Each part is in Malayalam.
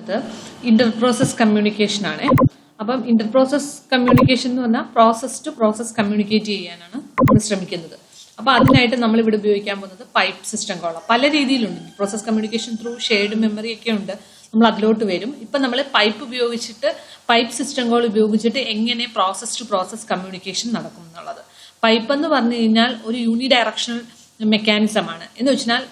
അത് ഇന്റർ പ്രോസസ് കമ്മ്യൂണിക്കേഷൻ ആണ്. അപ്പം ഇന്റർ പ്രോസസ് കമ്മ്യൂണിക്കേഷൻ എന്ന് പറഞ്ഞാൽ പ്രോസസ് ടു പ്രോസസ് കമ്മ്യൂണിക്കേറ്റ് ചെയ്യാനാണ് നമ്മൾ ശ്രമിക്കുന്നത്. അപ്പൊ അതിനായിട്ട് നമ്മൾ ഇവിടെ ഉപയോഗിക്കാൻ പോകുന്നത് പൈപ്പ് സിസ്റ്റം കോൾ. പല രീതിയിലുണ്ട്. Process communication through shared memory ഒക്കെ ഉണ്ട്. നമ്മൾ അതിലോട്ട് വരും. ഇപ്പൊ നമ്മൾ പൈപ്പ് സിസ്റ്റം കോൾ ഉപയോഗിച്ചിട്ട് എങ്ങനെ പ്രോസസ് ടു പ്രോസസ് കമ്മ്യൂണിക്കേഷൻ നടക്കും എന്നുള്ളത്. പൈപ്പ് എന്ന് പറഞ്ഞു കഴിഞ്ഞാൽ ഒരു യൂണി ഡയറക്ഷണൽ മെക്കാനിസം ആണ്. എന്ന് വെച്ചാൽ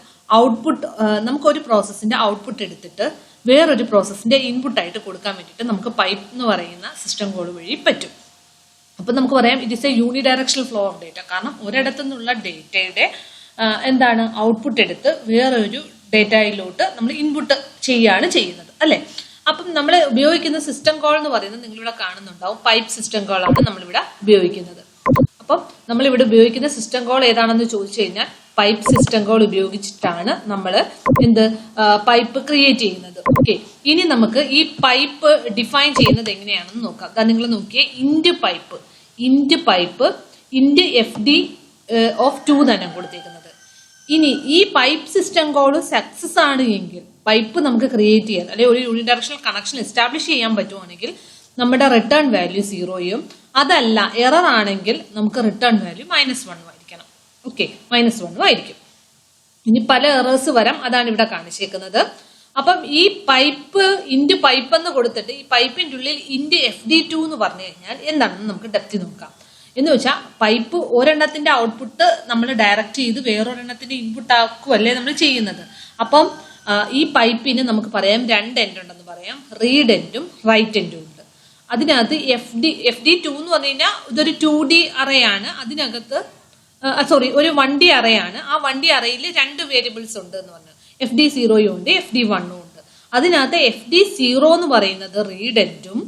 ഔട്ട്പുട്ട് നമുക്കൊരു പ്രോസസ്സിന്റെ ഔട്ട്പുട്ട് എടുത്തിട്ട് വേറൊരു പ്രോസസ്സിന്റെ ഇൻപുട്ട് ആയിട്ട് കൊടുക്കാൻ വേണ്ടിയിട്ട് നമുക്ക് പൈപ്പ് എന്ന് പറയുന്ന സിസ്റ്റം കോൾ വഴി പറ്റും. അപ്പൊ നമുക്ക് പറയാം it is A uni directional flow of data. കാരണം ഒരിടത്തു നിന്നുള്ള ഡേറ്റയുടെ ഔട്ട്പുട്ട് എടുത്ത് വേറൊരു ഡേറ്റയിലോട്ട് നമ്മൾ ഇൻപുട്ട് ചെയ്യാണ് ചെയ്യുന്നത്, അല്ലെ? അപ്പം നമ്മൾ ഉപയോഗിക്കുന്ന സിസ്റ്റം കോൾ എന്ന് പറയുന്നത് നിങ്ങളിവിടെ കാണുന്നുണ്ടാവും. പൈപ്പ് സിസ്റ്റം കോൾ ആണ് നമ്മളിവിടെ ഉപയോഗിക്കുന്നത്. അപ്പം നമ്മളിവിടെ ഉപയോഗിക്കുന്ന സിസ്റ്റം കോൾ ഏതാണെന്ന് ചോദിച്ചു കഴിഞ്ഞാൽ പൈപ്പ് സിസ്റ്റം കോൾ ഉപയോഗിച്ചിട്ടാണ് നമ്മൾ പൈപ്പ് ക്രിയേറ്റ് ചെയ്യുന്നത്. ഓക്കെ, ഇനി നമുക്ക് ഈ പൈപ്പ് ഡിഫൈൻ ചെയ്യുന്നത് എങ്ങനെയാണെന്ന് നോക്കാം. അതാ നിങ്ങൾ നോക്കിയേ, ഇൻഡ് പൈപ്പ് ഇൻഡ് FD ഓഫ് 2 തന്നെ കൊടുത്തേക്കുന്നത്. ഇനി ഈ പൈപ്പ് സിസ്റ്റം കോൾ സക്സസ് ആണ് എങ്കിൽ പൈപ്പ് നമുക്ക് ക്രിയേറ്റ് ചെയ്യാൻ അല്ലെങ്കിൽ ഒരു യൂണിഡയറക്ഷണൽ കണക്ഷൻ എസ്റ്റാബ്ലിഷ് ചെയ്യാൻ പറ്റുവാണെങ്കിൽ നമ്മുടെ റിട്ടേൺ വാല്യൂ 0യും, അതല്ല എറർ ആണെങ്കിൽ നമുക്ക് റിട്ടേൺ വാല്യൂ -1 ആയിരിക്കണം. ഓക്കെ, -1 ആയിരിക്കും. ഇനി പല എറേഴ്സ് വരാം, അതാണ് ഇവിടെ കാണിച്ചേക്കുന്നത്. അപ്പം ഈ ഇൻഡ് പൈപ്പ് എന്ന് കൊടുത്തിട്ട് ഈ പൈപ്പിന്റെ ഉള്ളിൽ ഇൻഡ് FD2 എന്ന് പറഞ്ഞു കഴിഞ്ഞാൽ എന്താണെന്ന് നമുക്ക് ഡെപ്തി നോക്കാം. എന്ന് വെച്ചാൽ പൈപ്പ് ഒരെണ്ണത്തിന്റെ ഔട്ട്പുട്ട് നമ്മൾ ഡയറക്റ്റ് ചെയ്ത് വേറൊരെണ്ണത്തിന്റെ ഇൻപുട്ട് ആക്കുമല്ലേ നമ്മൾ ചെയ്യുന്നത്. അപ്പം ഈ പൈപ്പിന് നമുക്ക് പറയാം 2 എൻഡ് ഉണ്ടെന്ന് പറയാം. റീഡ് എൻഡും റൈറ്റ് എൻഡും ഉണ്ട്. അതിനകത്ത് FD2 എന്ന് പറഞ്ഞു കഴിഞ്ഞാൽ ഇതൊരു 2D അറേ ആണ്. അതിനകത്ത് ഒരു 1D അറേ ആണ്. ആ 1D അറേയിൽ 2 വേരിയബിൾസ് ഉണ്ട് എന്ന് പറഞ്ഞു. FD0 ഉണ്ട്, FD1 ഉണ്ട്. അതിനകത്ത് FD0 എന്ന് പറയുന്നത് റീഡ് എൻഡും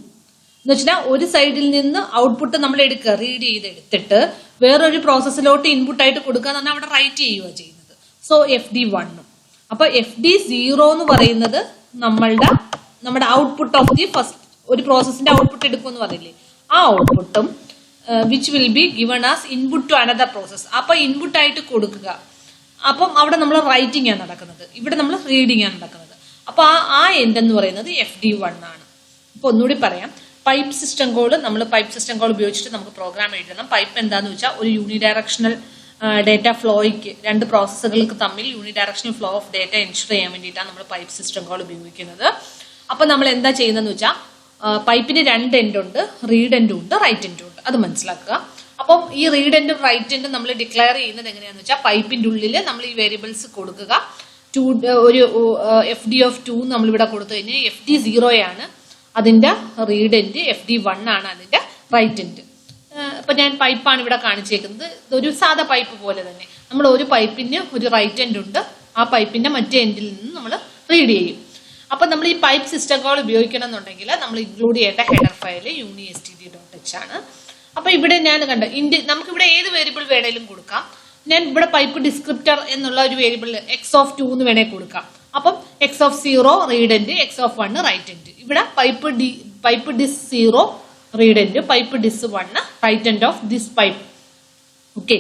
എന്ന് വെച്ചാൽ ഒരു സൈഡിൽ നിന്ന് ഔട്ട്പുട്ട് നമ്മൾ എടുക്കുക, റീഡ് ചെയ്ത് എടുത്തിട്ട് വേറൊരു പ്രോസസ്സിലോട്ട് ഇൻപുട്ട് ആയിട്ട് കൊടുക്കുക എന്ന് പറഞ്ഞാൽ അവിടെ റൈറ്റ് ചെയ്യുക ചെയ്യുന്നത്. So FD1. അപ്പൊ FD0 എന്ന് പറയുന്നത് നമ്മുടെ ഔട്ട്പുട്ട് ഓഫ് ദി ഫസ്റ്റ് ഒരു പ്രോസസ്സിന്റെ ഔട്ട്പുട്ട് എടുക്കുമെന്ന് പറയില്ലേ, ആ ഔട്ട്പുട്ടും which will be given as input to another process. അപ്പൊ ഇൻപുട്ട് ആയിട്ട് കൊടുക്കുക. അപ്പം അവിടെ നമ്മൾ റൈറ്റിംഗ് ആണ് നടക്കുന്നത്, ഇവിടെ നമ്മൾ റീഡിംഗ് ആണ് നടക്കുന്നത്. അപ്പൊ ആ എൻഡ് എന്ന് പറയുന്നത് FD1 ആണ്. അപ്പൊ ഒന്നുകൂടി പറയാം, പൈപ്പ് സിസ്റ്റം കോൾ ഉപയോഗിച്ചിട്ട് നമുക്ക് പ്രോഗ്രാം എഴുതണം. പൈപ്പ് എന്താന്ന് വെച്ചാൽ ഒരു യൂണി ഡയറക്ഷണൽ ഡേറ്റ ഫ്ലോയ്ക്ക് 2 പ്രോസസ്സുകൾക്ക് തമ്മിൽ unidirectional flow of data ensure ചെയ്യാൻ വേണ്ടിയിട്ടാണ് നമ്മൾ പൈപ്പ് സിസ്റ്റം കോൾ ഉപയോഗിക്കുന്നത്. അപ്പൊ നമ്മൾ എന്താ ചെയ്യുന്നതെന്ന് വെച്ചാൽ പൈപ്പിന് 2 എൻഡ് ഉണ്ട്, റീഡ് എൻഡും ഉണ്ട്, റൈറ്റ് എൻഡും ഉണ്ട്. അത് മനസ്സിലാക്കുക. അപ്പം ഈ റീഡ് എൻഡും റൈറ്റ് എൻഡും നമ്മൾ ഡിക്ലെയർ ചെയ്യുന്നത് എങ്ങനെയാന്ന് വെച്ചാൽ പൈപ്പിന്റെ ഉള്ളിൽ നമ്മൾ ഈ വേരിയബിൾസ് കൊടുക്കുക. ഒരു FD2 നമ്മളിവിടെ കൊടുത്തു കഴിഞ്ഞാൽ FD0 ആണ് അതിന്റെ റീഡ് എൻഡ്, FD1 ആണ് അതിന്റെ റൈറ്റ് എൻഡ്. ഇപ്പൊ ഞാൻ പൈപ്പാണ് ഇവിടെ കാണിച്ചേക്കുന്നത്. ഇതൊരു സാധാ പൈപ്പ് പോലെ തന്നെ നമ്മൾ ഒരു പൈപ്പിന് ഒരു റൈറ്റ് എൻഡ് ഉണ്ട്, ആ പൈപ്പിന്റെ മറ്റേ എൻഡിൽ നിന്ന് നമ്മൾ റീഡ് ചെയ്യും. അപ്പൊ നമ്മൾ ഈ പൈപ്പ് സിസ്റ്റം കോൾ ഉപയോഗിക്കണം എന്നുണ്ടെങ്കിൽ നമ്മൾ ഇൻക്ലൂഡ് ചെയ്യേണ്ട ഹെഡർ ഫയൽ unistd.h ആണ്. അപ്പൊ ഇവിടെ ഞാൻ നമുക്കിവിടെ ഏത് വേരിയബിൾ വേണേലും കൊടുക്കാം. ഞാൻ ഇവിടെ പൈപ്പ് ഡിസ്ക്രിപ്റ്റർ എന്നുള്ള ഒരു വേരിയബിൾ x(2) എന്ന് വേണേൽ കൊടുക്കാം. അപ്പം x(0) read end, x(1) write end. ഇവിടെ pipe des 0 read end, pipe des 1 write end of this pipe. Okay,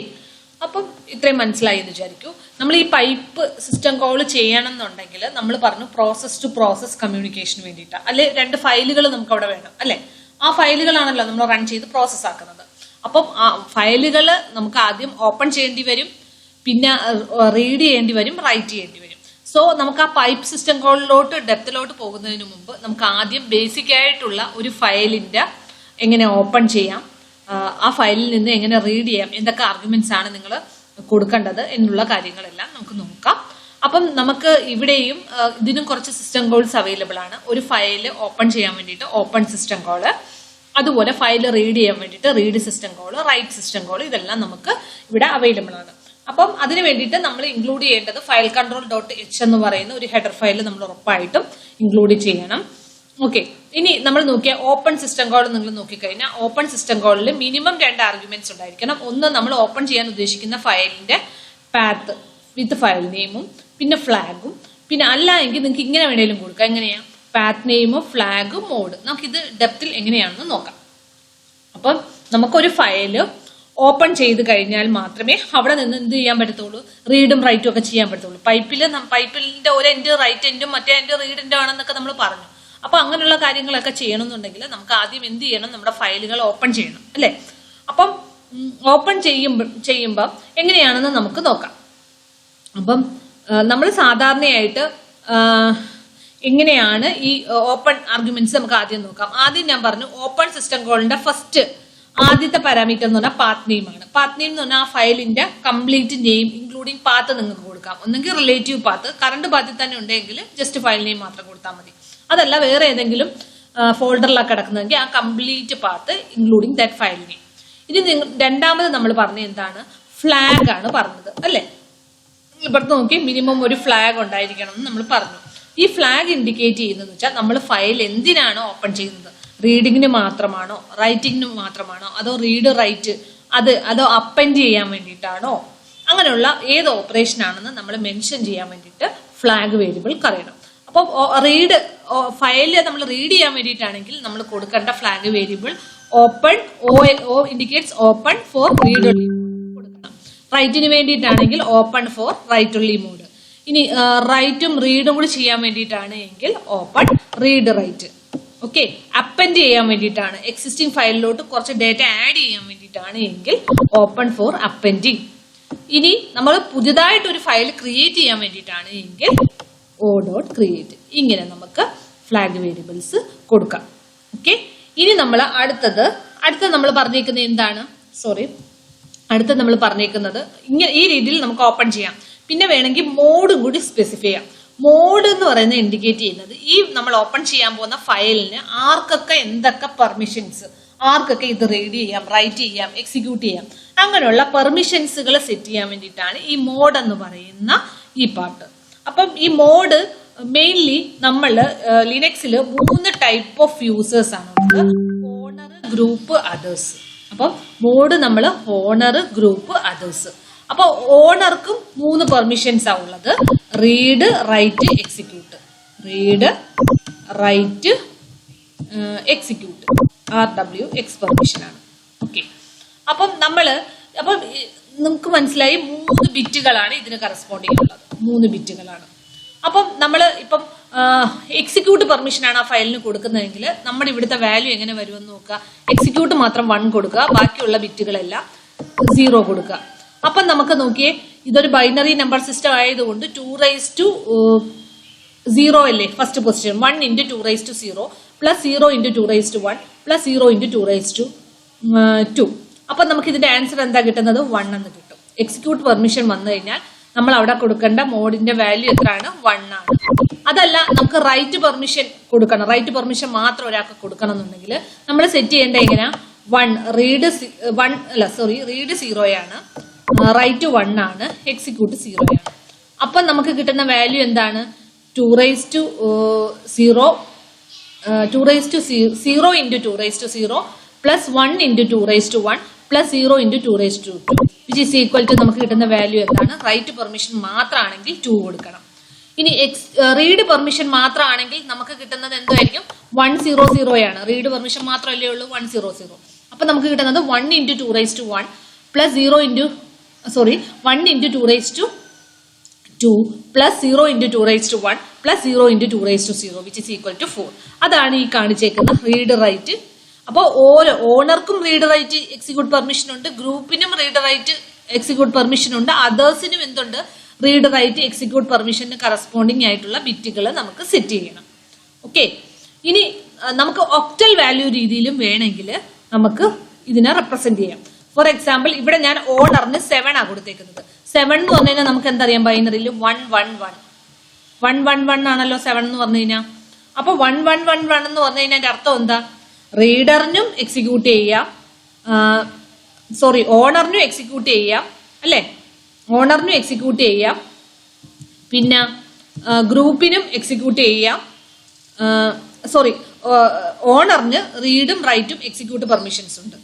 അപ്പം ഇത്രയും മനസ്സിലായി എന്ന് വിചാരിക്കൂ. നമ്മൾ ഈ പൈപ്പ് സിസ്റ്റം കോൾ ചെയ്യണമെന്നുണ്ടെങ്കിൽ നമ്മൾ പറഞ്ഞു പ്രോസസ് ടു പ്രോസസ് കമ്മ്യൂണിക്കേഷന് വേണ്ടിയിട്ട്, അല്ലെ 2 ഫയലുകൾ നമുക്ക് അവിടെ വേണം, അല്ലെ? ആ ഫയലുകളാണല്ലോ നമ്മൾ റൺ ചെയ്ത് പ്രോസസ് ആക്കുന്നത്. അപ്പം ആ ഫയലുകൾ നമുക്ക് ആദ്യം ഓപ്പൺ ചെയ്യേണ്ടി വരും, പിന്നെ റീഡ് ചെയ്യേണ്ടി വരും, റൈറ്റ് ചെയ്യേണ്ടി വരും. സോ നമുക്ക് ആ പൈപ്പ് സിസ്റ്റം കോളിലോട്ട് ഡെപ്തിലോട്ട് പോകുന്നതിന് മുമ്പ് നമുക്ക് ആദ്യം ബേസിക് ആയിട്ടുള്ള ഒരു ഫയലിന്റെ എങ്ങനെ ഓപ്പൺ ചെയ്യാം, ആ ഫയലിൽ നിന്ന് എങ്ങനെ റീഡ് ചെയ്യാം, എന്തൊക്കെ ആർഗ്യുമെന്റ്സ് ആണ് നിങ്ങൾ കൊടുക്കേണ്ടത് എന്നുള്ള കാര്യങ്ങളെല്ലാം നമുക്ക് നോക്കാം. അപ്പം നമുക്ക് ഇവിടെയും ഇതിനും കുറച്ച് സിസ്റ്റം കോൾസ് അവൈലബിൾ ആണ്. ഒരു ഫയൽ ഓപ്പൺ ചെയ്യാൻ വേണ്ടിയിട്ട് ഓപ്പൺ സിസ്റ്റം കോള്, അതുപോലെ ഫയൽ റീഡ് ചെയ്യാൻ വേണ്ടിയിട്ട് read system call, write system call, ഇതെല്ലാം നമുക്ക് ഇവിടെ അവൈലബിൾ ആണ്. അപ്പം അതിന് വേണ്ടിയിട്ട് നമ്മൾ ഇൻക്ലൂഡ് ചെയ്യേണ്ടത് ഫയൽ control.h എന്ന് പറയുന്ന ഒരു ഹെഡർ ഫയൽ നമ്മൾ ഉറപ്പായിട്ടും ഇൻക്ലൂഡ് ചെയ്യണം. ഓക്കെ, ഇനി നമ്മൾ നോക്കിയ ഓപ്പൺ സിസ്റ്റം കോൾ നിങ്ങൾ നോക്കിക്കഴിഞ്ഞാൽ ഓപ്പൺ സിസ്റ്റം കോളിൽ മിനിമം 2 ആർഗ്യുമെന്റ്സ് ഉണ്ടായിരിക്കണം. ഒന്ന് നമ്മൾ ഓപ്പൺ ചെയ്യാൻ ഉദ്ദേശിക്കുന്ന ഫയലിന്റെ പാത്ത് വിത്ത് ഫയൽ നെയിമും പിന്നെ ഫ്ലാഗും, പിന്നെ അല്ല എങ്കിൽ നിങ്ങൾക്ക് ഇങ്ങനെ വേണേലും കൊടുക്കാം. എങ്ങനെയാ? Path name, flag, mode. നമുക്കിത് ഡെപ്തിൽ എങ്ങനെയാണെന്ന് നോക്കാം. അപ്പം നമുക്കൊരു ഫയല് ഓപ്പൺ ചെയ്ത് കഴിഞ്ഞാൽ മാത്രമേ അവിടെ നിന്ന് എന്ത് ചെയ്യാൻ പറ്റത്തുള്ളൂ, റീഡും റൈറ്റും ഒക്കെ ചെയ്യാൻ പറ്റത്തുള്ളൂ. പൈപ്പിന്റെ ഒരു എൻഡ് റൈറ്റ് എൻഡും മറ്റേ എൻഡ് റീഡ് എൻഡും ആണെന്നൊക്കെ നമ്മൾ പറഞ്ഞു. അപ്പൊ അങ്ങനെയുള്ള കാര്യങ്ങളൊക്കെ ചെയ്യണമെന്നുണ്ടെങ്കിൽ നമുക്ക് ആദ്യം എന്ത് ചെയ്യണം, നമ്മുടെ ഫയലുകൾ ഓപ്പൺ ചെയ്യണം അല്ലെ. അപ്പം ഓപ്പൺ ചെയ്യുമ്പോൾ എങ്ങനെയാണെന്ന് നമുക്ക് നോക്കാം. അപ്പം നമ്മൾ സാധാരണയായിട്ട് എങ്ങനെയാണ് ഈ ഓപ്പൺ ആർഗ്യുമെന്റ്സ് നമുക്ക് ആദ്യം നോക്കാം. ആദ്യം ഞാൻ പറഞ്ഞു ഓപ്പൺ സിസ്റ്റം കോളിന്റെ ഫസ്റ്റ് ആദ്യത്തെ പാരാമീറ്റർ എന്ന് പറഞ്ഞാൽ പാത്ത് നെയിം ആണ്. പാത്ത് നെയിം എന്ന് പറഞ്ഞാൽ ആ ഫയലിന്റെ കംപ്ലീറ്റ് നെയിം ഇൻക്ലൂഡിംഗ് പാത്ത് നിങ്ങൾക്ക് കൊടുക്കാം. ഒന്നെങ്കിൽ റിലേറ്റീവ് പാത്ത്, കറണ്ട് പാത്തിൽ തന്നെ ഉണ്ടെങ്കിൽ ജസ്റ്റ് ഫയൽ നെയിം മാത്രം കൊടുത്താൽ മതി. അതല്ല വേറെ ഏതെങ്കിലും ഫോൾഡറിലൊക്കെ കിടക്കുന്നതെങ്കിൽ ആ complete path including that file name. ഇനി രണ്ടാമത് നമ്മൾ പറഞ്ഞ എന്താണ്, ഫ്ലാഗ് ആണ് പറഞ്ഞത് അല്ലെ. ഇപ്പുറത്ത് നോക്കി മിനിമം ഒരു ഫ്ലാഗ് ഉണ്ടായിരിക്കണം എന്ന് നമ്മൾ പറഞ്ഞു. ഈ ഫ്ലാഗ് ഇൻഡിക്കേറ്റ് ചെയ്യുന്നതെന്ന് വെച്ചാൽ നമ്മൾ ഫയൽ എന്തിനാണ് ഓപ്പൺ ചെയ്യുന്നത്, റീഡിങ്ങിന് മാത്രമാണോ, റൈറ്റിങ്ങിന് മാത്രമാണോ, അതോ റീഡ് റൈറ്റ് അതോ അപ്പൻഡ് ചെയ്യാൻ വേണ്ടിയിട്ടാണോ, അങ്ങനെയുള്ള ഏത് ഓപ്പറേഷൻ ആണെന്ന് നമ്മൾ മെൻഷൻ ചെയ്യാൻ വേണ്ടിയിട്ട് ഫ്ലാഗ് വേരിയബിൾ അറിയണം. അപ്പം ഫയലിൽ നമ്മൾ റീഡ് ചെയ്യാൻ വേണ്ടിയിട്ടാണെങ്കിൽ നമ്മൾ കൊടുക്കേണ്ട flag variable open indicates open for read only കൊടുക്കണം. റൈറ്റിന് വേണ്ടിയിട്ടാണെങ്കിൽ open for write only mode. ഇനി റൈറ്റും റീഡും കൂടി ചെയ്യാൻ വേണ്ടിയിട്ടാണ് എങ്കിൽ open read write. Okay, append ചെയ്യാൻ വേണ്ടിയിട്ടാണ്, എക്സിസ്റ്റിംഗ് ഫയലിലോട്ട് കുറച്ച് ഡേറ്റ ആഡ് ചെയ്യാൻ വേണ്ടിയിട്ടാണ് എങ്കിൽ ഓപ്പൺ ഫോർ അപ്പൻഡിങ്. ഇനി നമ്മൾ പുതിയതായിട്ട് ഒരു ഫയൽ ക്രിയേറ്റ് ചെയ്യാൻ വേണ്ടിയിട്ടാണ് എങ്കിൽ o.create. ഇങ്ങനെ നമുക്ക് ഫ്ലാഗ് വേരിയബിൾസ് കൊടുക്കാം. ഓക്കെ, ഇനി നമ്മൾ അടുത്തത് നമ്മൾ പറഞ്ഞേക്കുന്നത് എന്താണ്, അടുത്തത് നമ്മൾ പറഞ്ഞേക്കുന്നത് ഇങ്ങനെ ഈ രീതിയിൽ നമുക്ക് ഓപ്പൺ ചെയ്യാം. പിന്നെ വേണമെങ്കിൽ മോഡും കൂടി സ്പെസിഫൈ ചെയ്യാം. മോഡ് എന്ന് പറയുന്നത് ഇൻഡിക്കേറ്റ് ചെയ്യുന്നത് ഈ നമ്മൾ ഓപ്പൺ ചെയ്യാൻ പോകുന്ന ഫയലിന് ആർക്കൊക്കെ എന്തൊക്കെ പെർമിഷൻസ്, ആർക്കൊക്കെ ഇത് റീഡ് ചെയ്യാം, റൈറ്റ് ചെയ്യാം, എക്സിക്യൂട്ട് ചെയ്യാം, അങ്ങനെയുള്ള പെർമിഷൻസുകൾ സെറ്റ് ചെയ്യാൻ വേണ്ടിയിട്ടാണ് ഈ മോഡ് എന്ന് പറയുന്ന ഈ പാർട്ട്. അപ്പം ഈ മോഡ് മെയിൻലി നമ്മൾ ലിനക്സിൽ 3 ടൈപ്പ് ഓഫ് യൂസേഴ്സ് ആണ് ഉള്ളത്, ഓണർ, ഗ്രൂപ്പ്, അതേഴ്സ്. അപ്പം മോഡ് നമ്മൾ ഓണർ, ഗ്രൂപ്പ്, അതേഴ്സ്. അപ്പൊ ഓണർക്കും 3 പെർമിഷൻസ് ആ ഉള്ളത്, read write execute. Read write execute RWX permission ആണ്. ഓക്കെ, അപ്പം നമുക്ക് മനസ്സിലായി 3 ബിറ്റുകളാണ് ഇതിന് കറസ്പോണ്ടിങ് ഉള്ളത്, 3 ബിറ്റുകളാണ്. അപ്പം നമ്മൾ ഇപ്പം എക്സിക്യൂട്ട് പെർമിഷൻ ആണ് ആ ഫയലിന് കൊടുക്കുന്നതെങ്കിൽ നമ്മുടെ ഇവിടുത്തെ വാല്യൂ എങ്ങനെ വരുമെന്ന് നോക്കുക. എക്സിക്യൂട്ട് മാത്രം 1 കൊടുക്കുക, ബാക്കിയുള്ള ബിറ്റുകളെല്ലാം 0 കൊടുക്കുക. അപ്പം നമുക്ക് നോക്കിയേ, ഇതൊരു ബൈനറി നമ്പർ സിസ്റ്റം ആയതുകൊണ്ട് 2⁻0 അല്ലേ ഫസ്റ്റ് പൊസിഷൻ. 1 × 2⁻0 plus 0 × 2⁻1 plus 0 × 2⁻2. അപ്പൊ നമുക്ക് ഇതിന്റെ ആൻസർ എന്താ കിട്ടുന്നത്, 1 എന്ന് കിട്ടും. എക്സിക്യൂട്ട് പെർമിഷൻ വന്നു കഴിഞ്ഞാൽ നമ്മൾ അവിടെ കൊടുക്കേണ്ട മോഡിന്റെ വാല്യൂ എത്രയാണ്, 1 ആണ്. അതല്ല നമുക്ക് റൈറ്റ് പെർമിഷൻ കൊടുക്കണം, റൈറ്റ് പെർമിഷൻ മാത്രം ഒരാൾക്ക് കൊടുക്കണം എന്നുണ്ടെങ്കിൽ നമ്മൾ സെറ്റ് ചെയ്യേണ്ട എങ്ങനെയാ, റീഡ് 0 ആണ്, റൈറ്റ് 1 ആണ്, എക്സിക്യൂട്ട് 0 ആണ്. അപ്പൊ നമുക്ക് കിട്ടുന്ന വാല്യൂ എന്താണ്, 2⁻0 × 2⁻0 plus 1 × 2⁻1 plus 0 × 2⁻2 which is equal to നമുക്ക് കിട്ടുന്ന വാല്യൂ എന്താണ്, റൈറ്റ് പെർമിഷൻ മാത്രമാണെങ്കിൽ 2 കൊടുക്കണം. ഇനി റീഡ് പെർമിഷൻ മാത്രമാണെങ്കിൽ നമുക്ക് കിട്ടുന്നത് എന്തായിരിക്കും, 100 ആണ്. റീഡ് പെർമിഷൻ മാത്രമല്ലേ ഉള്ളൂ, 100. അപ്പൊ നമുക്ക് കിട്ടുന്നത് 1 × 2⁻1 plus 1 × 2⁻2 plus 0 × 2⁻1 plus 0 × 2⁻0 which is equal to 4. അതാണ് ഈ കാണിച്ചേക്കുന്ന റീഡ് റൈറ്റ്. അപ്പോൾ ഓരോ ഓണർക്കും റീഡ് റൈറ്റ് എക്സിക്യൂട്ട് പെർമിഷൻ ഉണ്ട്, ഗ്രൂപ്പിനും റീഡ് റൈറ്റ് എക്സിക്യൂട്ട് പെർമിഷൻ ഉണ്ട്, അതേഴ്സിനും എന്തുണ്ട്, റീഡ് റൈറ്റ് എക്സിക്യൂട്ട് പെർമിഷന് കറസ്പോണ്ടിങ് ആയിട്ടുള്ള ബിറ്റുകൾ നമുക്ക് സെറ്റ് ചെയ്യണം. ഓക്കെ, ഇനി നമുക്ക് ഒക്ടൽ വാല്യൂ രീതിയിലും വേണമെങ്കിൽ നമുക്ക് ഇതിനെ റെപ്രസെന്റ് ചെയ്യാം. ഫോർ എക്സാമ്പിൾ ഇവിടെ ഞാൻ ഓണറിന് 7 ആണ് കൊടുത്തേക്കുന്നത്. 7 എന്ന് പറഞ്ഞു കഴിഞ്ഞാൽ നമുക്ക് എന്തറിയാം, ബൈനറിയിൽ 111 ആണല്ലോ 7 എന്ന് പറഞ്ഞു കഴിഞ്ഞാൽ. അപ്പൊ 1111 എന്ന് പറഞ്ഞു കഴിഞ്ഞാൽ അർത്ഥം എന്താ, റീഡറിനും എക്സിക്യൂട്ട് ചെയ്യാം, ഓണറിനും എക്സിക്യൂട്ട് ചെയ്യാം അല്ലെ, ഓണറിനും എക്സിക്യൂട്ട് ചെയ്യാം, പിന്നെ ഗ്രൂപ്പിനും എക്സിക്യൂട്ട് ചെയ്യാം. ഓണറിന് റീഡും റൈറ്റും എക്സിക്യൂട്ട് പെർമിഷൻസ് ഉണ്ട്.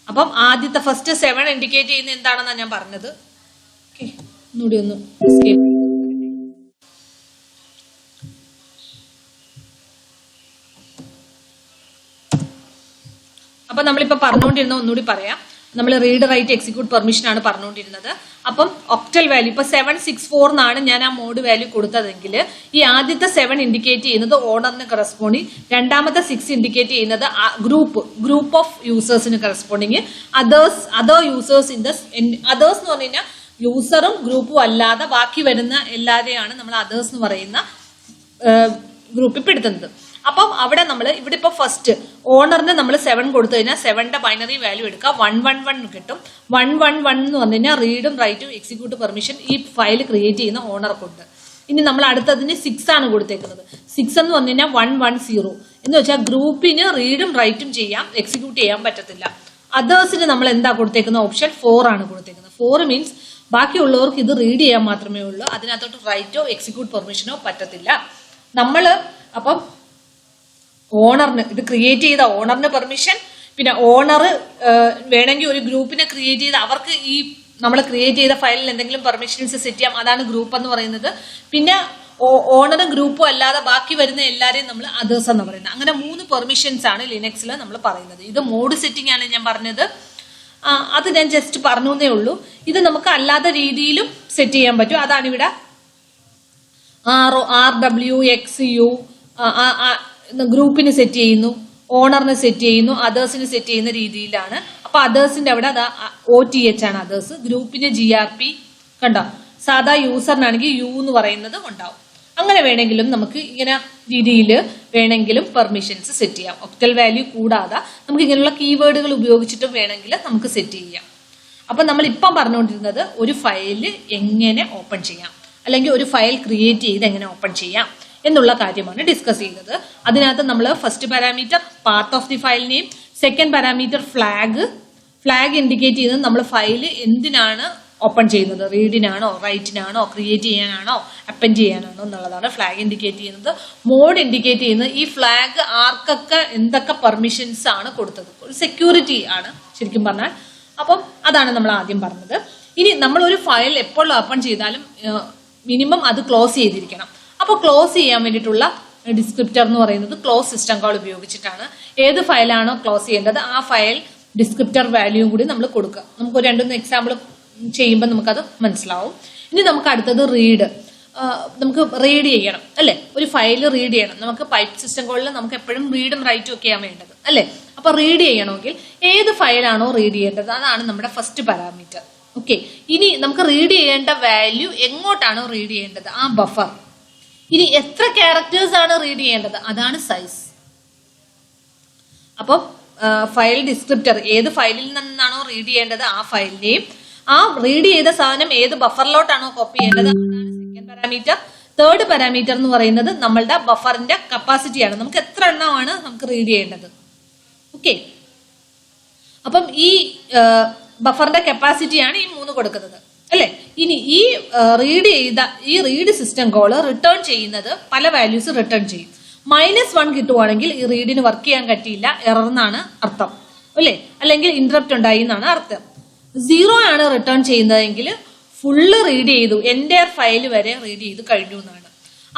അപ്പം ആദ്യത്തെ ഫസ്റ്റ് 7 ഇൻഡിക്കേറ്റ് ചെയ്യുന്ന എന്താണെന്നാണ് ഞാൻ പറഞ്ഞത്. ഒന്നുകൂടി ഒന്ന് എസ്കേപ്പ്. അപ്പൊ നമ്മളിപ്പോ പറഞ്ഞുകൊണ്ടിരുന്ന ഒന്നുകൂടി പറയാം. നമ്മൾ റീഡ് റൈറ്റ് എക്സിക്യൂട്ട് പെർമിഷൻ ആണ് പറഞ്ഞുകൊണ്ടിരുന്നത്. അപ്പം ഒക്ടൽ വാല്യൂ ഇപ്പൊ 764 എന്നാണ് ഞാൻ ആ മോഡ് വാല്യൂ കൊടുത്തതെങ്കിൽ ഈ ആദ്യത്തെ 7 ഇൻഡിക്കേറ്റ് ചെയ്യുന്നത് ഓണറിന് കറസ്പോണ്ടിങ്, രണ്ടാമത്തെ 6 ഇൻഡിക്കേറ്റ് ചെയ്യുന്നത് ഗ്രൂപ്പ് ഓഫ് യൂസേഴ്സിന് corresponding, other users in the others എന്ന് പറഞ്ഞു കഴിഞ്ഞാൽ യൂസറും ഗ്രൂപ്പും അല്ലാതെ ബാക്കി വരുന്ന എല്ലാവരെയാണ് നമ്മൾ അതേഴ്സ് എന്ന് പറയുന്ന ഗ്രൂപ്പിൽ പെടുത്തുന്നത്. അപ്പം അവിടെ നമ്മൾ ഇവിടെ ഇപ്പൊ ഫസ്റ്റ് ഓണറിന് നമ്മൾ 7 കൊടുത്തു കഴിഞ്ഞാൽ 7ന്റെ ബൈനറി വാല്യൂ എടുക്കുക 111 കിട്ടും. 111 എന്ന് പറഞ്ഞു കഴിഞ്ഞാൽ റീഡും റൈറ്റും എക്സിക്യൂട്ട് പെർമിഷൻ ഈ ഫയൽ ക്രിയേറ്റ് ചെയ്യുന്ന ഓണർക്കുണ്ട്. ഇനി നമ്മൾ അടുത്തതിന് 6 ആണ് കൊടുത്തേക്കുന്നത്. 6 എന്ന് പറഞ്ഞു കഴിഞ്ഞാൽ 110 എന്ന് വെച്ചാൽ ഗ്രൂപ്പിന് റീഡും റൈറ്റും ചെയ്യാം, എക്സിക്യൂട്ട് ചെയ്യാൻ പറ്റത്തില്ല. അതേഴ്സിന് നമ്മൾ എന്താ കൊടുത്തേക്കുന്ന ഓപ്ഷൻ 4 ആണ് കൊടുത്തേക്കുന്നത്. 4 മീൻസ് ബാക്കിയുള്ളവർക്ക് ഇത് റീഡ് ചെയ്യാൻ മാത്രമേ ഉള്ളൂ, അതിനകത്തോട്ട് റൈറ്റോ എക്സിക്യൂട്ട് പെർമിഷനോ പറ്റത്തില്ല. നമ്മള് അപ്പം ഓണറിന് ഇത് ക്രിയേറ്റ് ചെയ്ത ഓണറിന് പെർമിഷൻ, പിന്നെ ഓണർ വേണമെങ്കിൽ ഒരു ഗ്രൂപ്പിനെ ക്രിയേറ്റ് ചെയ്ത് അവർക്ക് ഈ നമ്മൾ ക്രിയേറ്റ് ചെയ്ത ഫയലിൽ എന്തെങ്കിലും പെർമിഷൻസ് സെറ്റ് ചെയ്യാം, അതാണ് ഗ്രൂപ്പ് എന്ന് പറയുന്നത്. പിന്നെ ഓണറും ഗ്രൂപ്പും അല്ലാതെ ബാക്കി വരുന്ന എല്ലാവരെയും നമ്മൾ അതേഴ്സ് എന്ന് പറയുന്നത്. അങ്ങനെ 3 പെർമിഷൻസ് ആണ് ലിനക്സിൽ നമ്മൾ പറയുന്നത്. ഇത് മോഡ് സെറ്റിംഗ് ആണ് ഞാൻ പറഞ്ഞത്, അത് ഞാൻ ജസ്റ്റ് പറഞ്ഞേ ഉള്ളൂ. ഇത് നമുക്ക് അല്ലാത്ത രീതിയിലും സെറ്റ് ചെയ്യാൻ പറ്റും. അതാണ് ഇവിടെ RWXU ഗ്രൂപ്പിന് സെറ്റ് ചെയ്യുന്നു, ഓണറിന് സെറ്റ് ചെയ്യുന്നു, അതേഴ്സിന് സെറ്റ് ചെയ്യുന്ന രീതിയിലാണ്. അപ്പൊ അതേഴ്സിന്റെ അവിടെ OTH ആണ് അതേഴ്സ്, ഗ്രൂപ്പിന് GRP കണ്ടോ. സാധാ യൂസറിനാണെങ്കിൽ U എന്ന് പറയുന്നത് ഉണ്ടാവും. അങ്ങനെ വേണമെങ്കിലും നമുക്ക് ഇങ്ങനെ രീതിയിൽ വേണമെങ്കിലും പെർമിഷൻസ് സെറ്റ് ചെയ്യാം. ഒക്ടൽ വാല്യൂ കൂടാതെ നമുക്ക് ഇങ്ങനെയുള്ള കീവേഡുകൾ ഉപയോഗിച്ചിട്ടും വേണമെങ്കിൽ നമുക്ക് സെറ്റ് ചെയ്യാം. അപ്പൊ നമ്മൾ ഇപ്പം പറഞ്ഞുകൊണ്ടിരുന്നത് ഒരു ഫയല് എങ്ങനെ ഓപ്പൺ ചെയ്യാം, അല്ലെങ്കിൽ ഒരു ഫയൽ ക്രിയേറ്റ് ചെയ്ത് എങ്ങനെ ഓപ്പൺ ചെയ്യാം എന്നുള്ള കാര്യമാണ് ഡിസ്കസ് ചെയ്തത്. അതിനകത്ത് നമ്മൾ first parameter part of the file name, second parameter flag indicate ചെയ്യുന്നത് നമ്മൾ ഫയല് എന്തിനാണ് ഓപ്പൺ ചെയ്യുന്നത്, റീഡിനാണോ റൈറ്റിനാണോ ക്രിയേറ്റ് ചെയ്യാനാണോ അപ്പൻഡ് ചെയ്യാനാണോ എന്നുള്ളതാണ് ഫ്ലാഗ് ഇൻഡിക്കേറ്റ് ചെയ്യുന്നത്. മോഡ് ഇൻഡിക്കേറ്റ് ചെയ്യുന്നത് ഈ ഫ്ലാഗ് ആർക്കൊക്കെ എന്തൊക്കെ പെർമിഷൻസ് ആണ് കൊടുത്തത്, ഒരു സെക്യൂരിറ്റി ആണ് ശരിക്കും പറഞ്ഞാൽ. അപ്പം അതാണ് നമ്മൾ ആദ്യം പറഞ്ഞത്. ഇനി നമ്മൾ ഒരു ഫയൽ എപ്പോൾ ഓപ്പൺ ചെയ്താലും മിനിമം അത് ക്ലോസ് ചെയ്തിരിക്കണം. അപ്പോൾ ക്ലോസ് ചെയ്യാൻ വേണ്ടിയിട്ടുള്ള ഡിസ്ക്രിപ്റ്റർ എന്ന് പറയുന്നത് ക്ലോസ് സിസ്റ്റം കോൾ ഉപയോഗിച്ചിട്ടാണ്. ഏത് ഫയലാണോ ക്ലോസ് ചെയ്യേണ്ടത് ആ ഫയൽ ഡിസ്ക്രിപ്റ്റർ വാല്യൂയും കൂടി നമ്മൾ കൊടുക്കുക. നമുക്ക് 2-3 എക്സാമ്പിൾ ചെയ്യുമ്പോൾ നമുക്കത് മനസ്സിലാവും. ഇനി നമുക്ക് അടുത്തത് റീഡ്. നമുക്ക് റീഡ് ചെയ്യണം അല്ലെ, ഒരു ഫയൽ റീഡ് ചെയ്യണം. നമുക്ക് പൈപ്പ് സിസ്റ്റം കോളിൽ നമുക്ക് എപ്പോഴും റീഡും റൈറ്റും ഒക്കെയാണ് വേണ്ടത് അല്ലെ. അപ്പൊ റീഡ് ചെയ്യണമെങ്കിൽ ഏത് ഫയലാണോ റീഡ് ചെയ്യേണ്ടത് അതാണ് നമ്മുടെ ഫസ്റ്റ് പാരാമീറ്റർ. ഓക്കെ, ഇനി നമുക്ക് റീഡ് ചെയ്യേണ്ട വാല്യൂ എങ്ങോട്ടാണോ റീഡ് ചെയ്യേണ്ടത് ആ ബഫർ. ഇനി എത്ര ക്യാരക്ടേഴ്സ് ആണ് റീഡ് ചെയ്യേണ്ടത് അതാണ് സൈസ്. അപ്പം ഫയൽ ഡിസ്ക്രിപ്റ്റർ ഏത് ഫയലിൽ നിന്നാണോ റീഡ് ചെയ്യേണ്ടത് ആ ഫയലിനെയും ആ റീഡ് ചെയ്ത സാധനം ഏത് ബഫറിലോട്ടാണോ കോപ്പി ചെയ്യേണ്ടത് അതാണ് സെക്കൻഡ് പാരാമീറ്റർ. തേർഡ് പാരാമീറ്റർ എന്ന് പറയുന്നത് നമ്മളുടെ ബഫറിന്റെ കപ്പാസിറ്റിയാണ്, നമുക്ക് എത്ര എണ്ണമാണ് നമുക്ക് റീഡ് ചെയ്യേണ്ടത്. ഓക്കെ, അപ്പം ഈ ബഫറിന്റെ കപ്പാസിറ്റിയാണ് ഈ 3 കൊടുക്കുന്നത് അല്ലെ. ഇനി ഈ റീഡ് സിസ്റ്റം കോള് റിട്ടേൺ ചെയ്യുന്നത് പല വാല്യൂസ് റിട്ടേൺ ചെയ്യും. -1 കിട്ടുവാണെങ്കിൽ ഈ റീഡിന് വർക്ക് ചെയ്യാൻ പറ്റിയില്ല, എറർ എന്നാണ് അർത്ഥം അല്ലെ, അല്ലെങ്കിൽ ഇന്ററപ്റ്റ് ഉണ്ടായി എന്നാണ് അർത്ഥം. 0 ആണ് റിട്ടേൺ ചെയ്യുന്നതെങ്കിൽ ഫുള്ള് റീഡ് ചെയ്തു, എൻ്റയർ ഫയൽ വരെ റീഡ് ചെയ്ത് കഴിഞ്ഞു എന്നാണ്.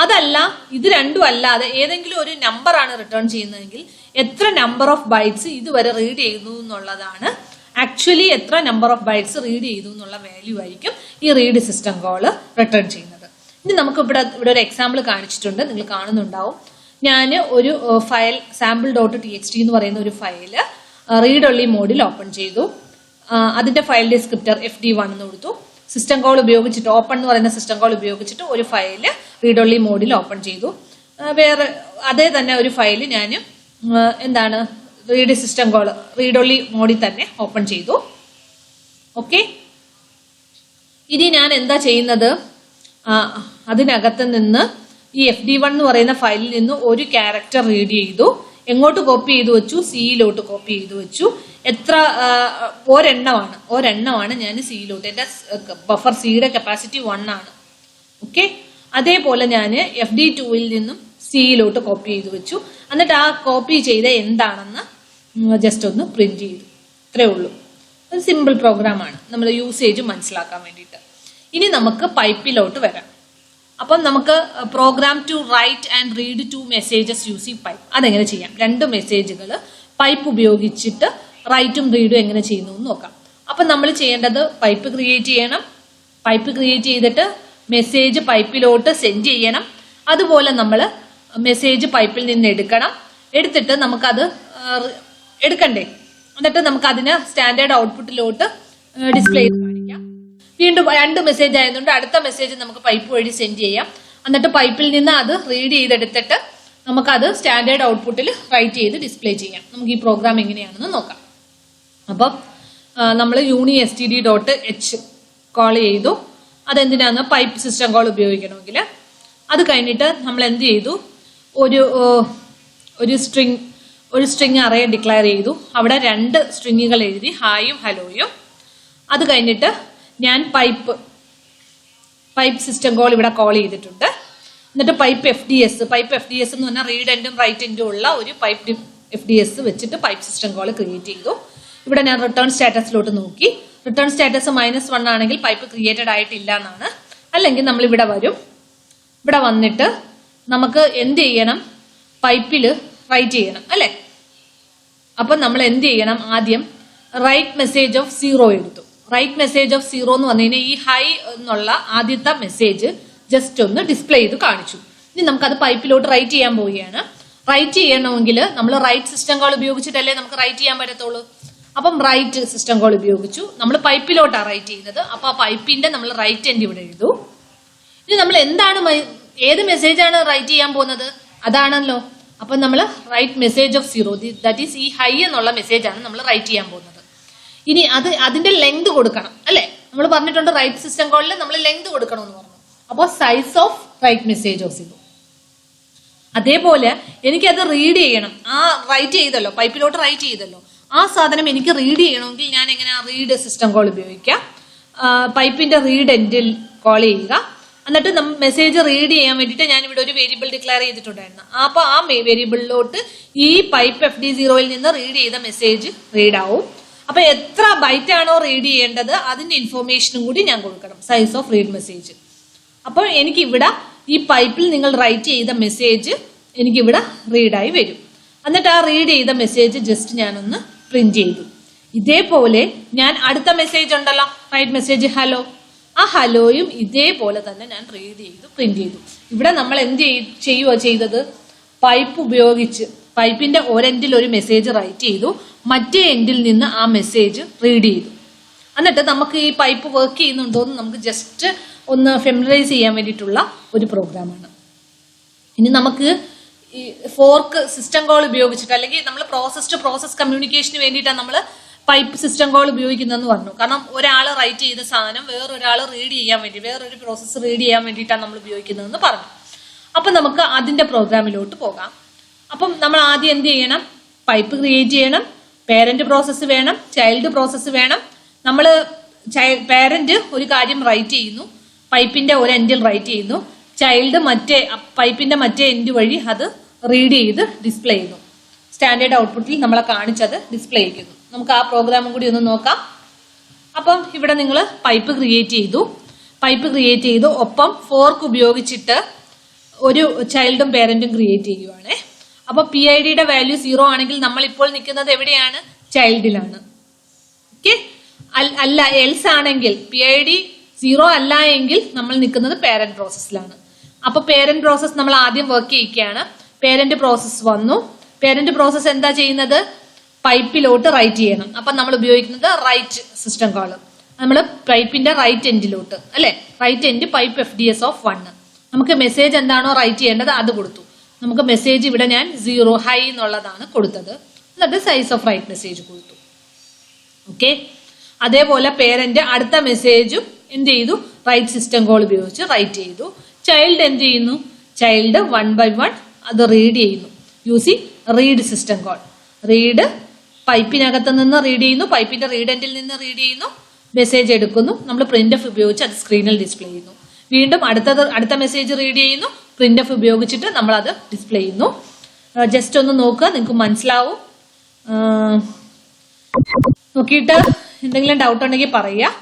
അതല്ല, ഇത് രണ്ടും അല്ലാതെ ഏതെങ്കിലും ഒരു നമ്പർ ആണ് റിട്ടേൺ ചെയ്യുന്നതെങ്കിൽ എത്ര നമ്പർ ഓഫ് ബൈറ്റ്സ് ഇതുവരെ റീഡ് ചെയ്തു എന്നുള്ളതാണ്. ആക്ച്വലി എത്ര നമ്പർ ഓഫ് ബൈറ്റ്സ് റീഡ് ചെയ്തു എന്നുള്ള വാല്യൂ ആയിരിക്കും ഈ റീഡ് സിസ്റ്റം കോള് റിട്ടേൺ ചെയ്യുന്നത്. ഇനി നമുക്ക് ഇവിടെ ഒരു എക്സാമ്പിൾ കാണിച്ചിട്ടുണ്ട്, നിങ്ങൾ കാണുന്നുണ്ടാവും. ഞാൻ ഒരു ഫയൽ sample.txt എന്ന് പറയുന്ന ഒരു ഫയല് റീഡ് ഒൺലി മോഡിൽ ഓപ്പൺ ചെയ്തു. അതിന്റെ ഫയൽ ഡിസ്ക്രിപ്റ്റർ FD1 എന്ന് കൊടുത്തു. സിസ്റ്റം കോൾ ഉപയോഗിച്ചിട്ട് ഓപ്പൺ എന്ന് പറയുന്ന സിസ്റ്റം കോൾ ഉപയോഗിച്ചിട്ട് ഒരു ഫയല് റീഡ് ഒൺലി മോഡിൽ ഓപ്പൺ ചെയ്തു. വേറെ അതേ തന്നെ ഒരു ഫയല് ഞാൻ എന്താണ് read system call read only മോഡിൽ തന്നെ ഓപ്പൺ ചെയ്തു. ഓക്കെ, ഇനി ഞാൻ എന്താ ചെയ്യുന്നത്, അതിനകത്ത് നിന്ന് ഈ FD1 എന്ന് പറയുന്ന ഫയലിൽ നിന്ന് ഒരു ക്യാരക്ടർ റീഡ് ചെയ്തു. എങ്ങോട്ട് കോപ്പി ചെയ്തു വെച്ചു, സിയിലോട്ട് കോപ്പി ചെയ്തു വെച്ചു. എത്ര ഒരെണ്ണമാണ് ഞാൻ സിയിലോട്ട്, എന്റെ ബഫർ സിയുടെ കപ്പാസിറ്റി 1 ആണ്. ഓക്കെ, അതേപോലെ ഞാൻ FD2ൽ നിന്നും സിയിലോട്ട് കോപ്പി ചെയ്തു വെച്ചു. എന്നിട്ട് ആ കോപ്പി ചെയ്ത എന്താണെന്ന് ജസ്റ്റ് ഒന്ന് പ്രിന്റ് ചെയ്തു. ഇത്രേ ഉള്ളൂ, ഒരു സിമ്പിൾ പ്രോഗ്രാമാണ്, നമ്മൾ യൂസേജ് മനസ്സിലാക്കാൻ വേണ്ടിയിട്ട്. ഇനി നമുക്ക് പൈപ്പിലോട്ട് വരാം. അപ്പം നമുക്ക് program to write and read 2 messages using pipe അതെങ്ങനെ ചെയ്യാം. 2 മെസ്സേജുകൾ പൈപ്പ് ഉപയോഗിച്ചിട്ട് റൈറ്റും റീഡും എങ്ങനെ ചെയ്യുന്നു എന്ന് നോക്കാം. അപ്പൊ നമ്മൾ ചെയ്യേണ്ടത് പൈപ്പ് ക്രിയേറ്റ് ചെയ്യണം. പൈപ്പ് ക്രിയേറ്റ് ചെയ്തിട്ട് മെസ്സേജ് പൈപ്പിലോട്ട് സെൻഡ് ചെയ്യണം. അതുപോലെ നമ്മൾ മെസ്സേജ് പൈപ്പിൽ നിന്ന് എടുത്തിട്ട് നമുക്കത് എടുക്കണ്ടേ, എന്നിട്ട് നമുക്ക് അതിന് സ്റ്റാൻഡേർഡ് ഔട്ട്പുട്ടിലോട്ട് ഡിസ്പ്ലേ ചെയ്ത് കാണിക്കാം. വീണ്ടും 2 മെസ്സേജ് ആയതുകൊണ്ട് അടുത്ത മെസ്സേജ് നമുക്ക് പൈപ്പ് വഴി സെൻഡ് ചെയ്യാം. എന്നിട്ട് പൈപ്പിൽ നിന്ന് അത് റീഡ് ചെയ്തെടുത്തിട്ട് നമുക്കത് സ്റ്റാൻഡേർഡ് ഔട്ട്പുട്ടിൽ റൈറ്റ് ചെയ്ത് ഡിസ്പ്ലേ ചെയ്യാം. നമുക്ക് ഈ പ്രോഗ്രാം എങ്ങനെയാണെന്ന് നോക്കാം. അപ്പം നമ്മൾ UniSTD.h കോൾ ചെയ്തു. അതെന്തിനാന്ന് പൈപ്പ് സിസ്റ്റം കോൾ ഉപയോഗിക്കണമെങ്കിൽ. അത് കഴിഞ്ഞിട്ട് നമ്മൾ എന്ത് ചെയ്തു, ഒരു സ്ട്രിങ് അറേ ഡിക്ലെയർ ചെയ്തു. അവിടെ 2 സ്ട്രിങ്ങുകൾ എഴുതി, ഹായും ഹലോയും. അത് കഴിഞ്ഞിട്ട് ഞാൻ പൈപ്പ് സിസ്റ്റം കോൾ ഇവിടെ കോൾ ചെയ്തിട്ടുണ്ട്. എന്നിട്ട് പൈപ്പ് FDS എന്ന് പറഞ്ഞാൽ റീഡ് എൻഡും റൈറ്റ് എൻഡും ഉള്ള ഒരു പൈപ്പ് FDS വെച്ചിട്ട് പൈപ്പ് സിസ്റ്റം കോൾ ക്രിയേറ്റ് ചെയ്തു. ഇവിടെ ഞാൻ റിട്ടേൺ സ്റ്റാറ്റസിലോട്ട് നോക്കി. റിട്ടേൺ സ്റ്റാറ്റസ് -1 ആണെങ്കിൽ പൈപ്പ് ക്രിയേറ്റഡ് ആയിട്ടില്ല എന്നാണ്. അല്ലെങ്കിൽ നമ്മൾ ഇവിടെ വരും. ഇവിടെ വന്നിട്ട് നമുക്ക് എന്ത് ചെയ്യണം, പൈപ്പില് റൈറ്റ് ചെയ്യണം അല്ലെ. അപ്പൊ നമ്മൾ എന്ത് ചെയ്യണം, ആദ്യം റൈറ്റ് മെസ്സേജ് ഓഫ് 0 എടുത്തു. റൈറ്റ് മെസ്സേജ് ഓഫ് 0 എന്ന് പറഞ്ഞു കഴിഞ്ഞാൽ ഈ ഹൈ എന്നുള്ള ആദ്യത്തെ മെസ്സേജ് ജസ്റ്റ് ഒന്ന് ഡിസ്പ്ലേ ചെയ്ത് കാണിച്ചു. ഇനി നമുക്കത് പൈപ്പിലോട്ട് റൈറ്റ് ചെയ്യാൻ പോവുകയാണ്. റൈറ്റ് ചെയ്യണമെങ്കിൽ നമ്മൾ റൈറ്റ് സിസ്റ്റം കോൾ ഉപയോഗിച്ചിട്ടല്ലേ നമുക്ക് റൈറ്റ് ചെയ്യാൻ പറ്റത്തുള്ളൂ. അപ്പം റൈറ്റ് സിസ്റ്റം കോൾ ഉപയോഗിച്ചു. നമ്മൾ പൈപ്പിലോട്ടാണ് റൈറ്റ് ചെയ്യുന്നത്. അപ്പൊ ആ പൈപ്പിന്റെ നമ്മൾ റൈറ്റ് എൻഡ് ഇവിടെ എഴുതു. ഇനി നമ്മൾ ഏത് മെസ്സേജാണ് റൈറ്റ് ചെയ്യാൻ പോകുന്നത്, അതാണല്ലോ. അപ്പൊ നമ്മൾ write message of 0, that is ഈ ഹൈ എന്നുള്ള മെസ്സേജാണ് നമ്മൾ റൈറ്റ് ചെയ്യാൻ പോകുന്നത്. ഇനി അതിന്റെ ലെങ്ത് കൊടുക്കണം അല്ലെ. നമ്മൾ പറഞ്ഞിട്ടുണ്ട് റൈറ്റ് സിസ്റ്റം കോളിൽ നമ്മൾ ലെങ്ത് കൊടുക്കണം എന്ന് പറഞ്ഞു. അപ്പോൾ size of write message of 0. അതേപോലെ എനിക്കത് റീഡ് ചെയ്യണം. ആ റൈറ്റ് ചെയ്തല്ലോ, പൈപ്പിലോട്ട് റൈറ്റ് ചെയ്തല്ലോ, ആ സാധനം എനിക്ക് റീഡ് ചെയ്യണമെങ്കിൽ ഞാൻ എങ്ങനെ റീഡ് സിസ്റ്റം കോൾ ഉപയോഗിക്കാം. പൈപ്പിന്റെ റീഡ് എൻഡിൽ കോൾ ചെയ്യുക. എന്നിട്ട് മെസ്സേജ് റീഡ് ചെയ്യാൻ വേണ്ടിയിട്ട് ഞാൻ ഇവിടെ ഒരു വേരിയബിൾ ഡിക്ലെയർ ചെയ്തിട്ടുണ്ടായിരുന്നു. അപ്പൊ ആ വേരിയബിളിലോട്ട് ഈ പൈപ്പ് FD0 നിന്ന് റീഡ് ചെയ്ത മെസ്സേജ് റീഡ് ആവും. അപ്പൊ എത്ര ബൈറ്റ് ആണോ റീഡ് ചെയ്യേണ്ടത് അതിന്റെ ഇൻഫോർമേഷനും കൂടി ഞാൻ കൊടുക്കണം, സൈസ് ഓഫ് റീഡ് മെസ്സേജ്. അപ്പോൾ എനിക്കിവിടെ ഈ പൈപ്പിൽ നിങ്ങൾ റൈറ്റ് ചെയ്ത മെസ്സേജ് എനിക്കിവിടെ റീഡായി വരും. എന്നിട്ട് ആ റീഡ് ചെയ്ത മെസ്സേജ് ജസ്റ്റ് ഞാനൊന്ന് പ്രിന്റ് ചെയ്തു. ഇതേപോലെ ഞാൻ അടുത്ത മെസ്സേജ് ഉണ്ടല്ലോ, റൈറ്റ് മെസ്സേജ് ഹലോ, ആ ഹലോയും ഇതേപോലെ തന്നെ ഞാൻ റീഡ് ചെയ്തു പ്രിന്റ് ചെയ്തു. ഇവിടെ നമ്മൾ എന്ത് ചെയ്തത്, പൈപ്പ് ഉപയോഗിച്ച് പൈപ്പിന്റെ ഒരെൻഡിൽ ഒരു മെസ്സേജ് റൈറ്റ് ചെയ്തു, മറ്റേ എൻഡിൽ നിന്ന് ആ മെസ്സേജ് റീഡ് ചെയ്തു. എന്നിട്ട് നമുക്ക് ഈ പൈപ്പ് വർക്ക് ചെയ്യുന്നുണ്ടോ എന്ന് നമുക്ക് ജസ്റ്റ് ഒന്ന് ഫെമിലറൈസ് ചെയ്യാൻ വേണ്ടിയിട്ടുള്ള ഒരു പ്രോഗ്രാമാണ്. ഇനി നമുക്ക് ഈ ഫോർക്ക് സിസ്റ്റം കോൾ ഉപയോഗിച്ചിട്ട്, അല്ലെങ്കിൽ നമ്മൾ പ്രോസസ് കമ്മ്യൂണിക്കേഷന് വേണ്ടിയിട്ടാണ് നമ്മൾ പൈപ്പ് സിസ്റ്റം കോൾ ഉപയോഗിക്കുന്നതെന്ന് പറഞ്ഞു. കാരണം ഒരാൾ റൈറ്റ് ചെയ്ത സാധനം വേറൊരാൾ റീഡ് ചെയ്യാൻ വേണ്ടി, വേറൊരു പ്രോസസ്സ് റീഡ് ചെയ്യാൻ വേണ്ടിയിട്ടാണ് നമ്മൾ ഉപയോഗിക്കുന്നതെന്ന് പറഞ്ഞു. അപ്പം നമുക്ക് അതിന്റെ പ്രോഗ്രാമിലോട്ട് പോകാം. അപ്പം നമ്മൾ ആദ്യം എന്ത് ചെയ്യണം, പൈപ്പ് ക്രിയേറ്റ് ചെയ്യണം. പേരന്റ് പ്രോസസ്സ് വേണം, ചൈൽഡ് പ്രോസസ്സ് വേണം. നമ്മൾ പേരന്റ് ഒരു കാര്യം റൈറ്റ് ചെയ്യുന്നു, പൈപ്പിന്റെ ഒരു എൻഡിൽ റൈറ്റ് ചെയ്യുന്നു, ചൈൽഡ് പൈപ്പിന്റെ മറ്റേ എൻഡ് വഴി അത് റീഡ് ചെയ്ത് ഡിസ്പ്ലേ ചെയ്യുന്നു. സ്റ്റാൻഡേർഡ് ഔട്ട്പുട്ടിൽ നമ്മളെ കാണിച്ചത് ഡിസ്പ്ലേ ചെയ്യുന്നു. നമുക്ക് ആ പ്രോഗ്രാമും കൂടി ഒന്ന് നോക്കാം. അപ്പം ഇവിടെ നിങ്ങൾ പൈപ്പ് ക്രിയേറ്റ് ചെയ്തു, ഒപ്പം ഫോർക്ക് ഉപയോഗിച്ചിട്ട് ഒരു ചൈൽഡും പേരന്റും ക്രിയേറ്റ് ചെയ്യുവാണേ. അപ്പൊ PIDയുടെ വാല്യൂ 0 ആണെങ്കിൽ നമ്മൾ ഇപ്പോൾ നിൽക്കുന്നത് എവിടെയാണ്, ചൈൽഡിലാണ്. ഓക്കെ, അല്ല എൽസ് ആണെങ്കിൽ PID 0 അല്ല എങ്കിൽ നമ്മൾ നിൽക്കുന്നത് പേരന്റ് പ്രോസസ്സിലാണ്. അപ്പൊ പേരന്റ് പ്രോസസ് നമ്മൾ ആദ്യം വർക്ക് ചെയ്യിക്കുകയാണ്. പേരന്റ് പ്രോസസ് വന്നു. പേരന്റ് പ്രോസസ് എന്താ ചെയ്യുന്നത്, പൈപ്പിലോട്ട് റൈറ്റ് ചെയ്യണം. അപ്പൊ നമ്മൾ ഉപയോഗിക്കുന്നത് റൈറ്റ് സിസ്റ്റം കോള്. നമ്മൾ പൈപ്പിന്റെ റൈറ്റ് എൻഡിലോട്ട് അല്ലെ, write end pipe FDS of 1. നമുക്ക് മെസ്സേജ് എന്താണോ റൈറ്റ് ചെയ്യേണ്ടത് അത് കൊടുത്തു. നമുക്ക് മെസ്സേജ് ഇവിടെ ഞാൻ 0 ഹൈ എന്നുള്ളതാണ് കൊടുത്തത്. എന്നിട്ട് സൈസ് ഓഫ് റൈറ്റ് മെസ്സേജ് കൊടുത്തു. ഓക്കെ, അതേപോലെ പേരന്റ് അടുത്ത മെസ്സേജും എന്ത് ചെയ്തു, റൈറ്റ് സിസ്റ്റം കോൾ ഉപയോഗിച്ച് റൈറ്റ് ചെയ്തു. ചൈൽഡ് എന്ത് ചെയ്യുന്നു, ചൈൽഡ് 1 by 1 അത് റീഡ് ചെയ്യുന്നു using read system call. Read പൈപ്പിനകത്ത് നിന്ന് റീഡ് ചെയ്യുന്നു, പൈപ്പിന്റെ റീഡ് എൻഡിൽ നിന്ന് റീഡ് ചെയ്യുന്നു, മെസ്സേജ് എടുക്കുന്നു. നമ്മൾ പ്രിന്റ് ഉപയോഗിച്ച് അത് സ്ക്രീനിൽ ഡിസ്പ്ലേ ചെയ്യുന്നു. വീണ്ടും അടുത്ത മെസ്സേജ് റീഡ് ചെയ്യുന്നു, പ്രിന്റ് ഉപയോഗിച്ചിട്ട് നമ്മൾ അത് ഡിസ്പ്ലേ ചെയ്യുന്നു. ജസ്റ്റ് ഒന്ന് നോക്കുക, നിങ്ങൾക്ക് മനസ്സിലാവും. നോക്കിയിട്ട് എന്തെങ്കിലും ഡൗട്ട് ഉണ്ടെങ്കിൽ പറയുക.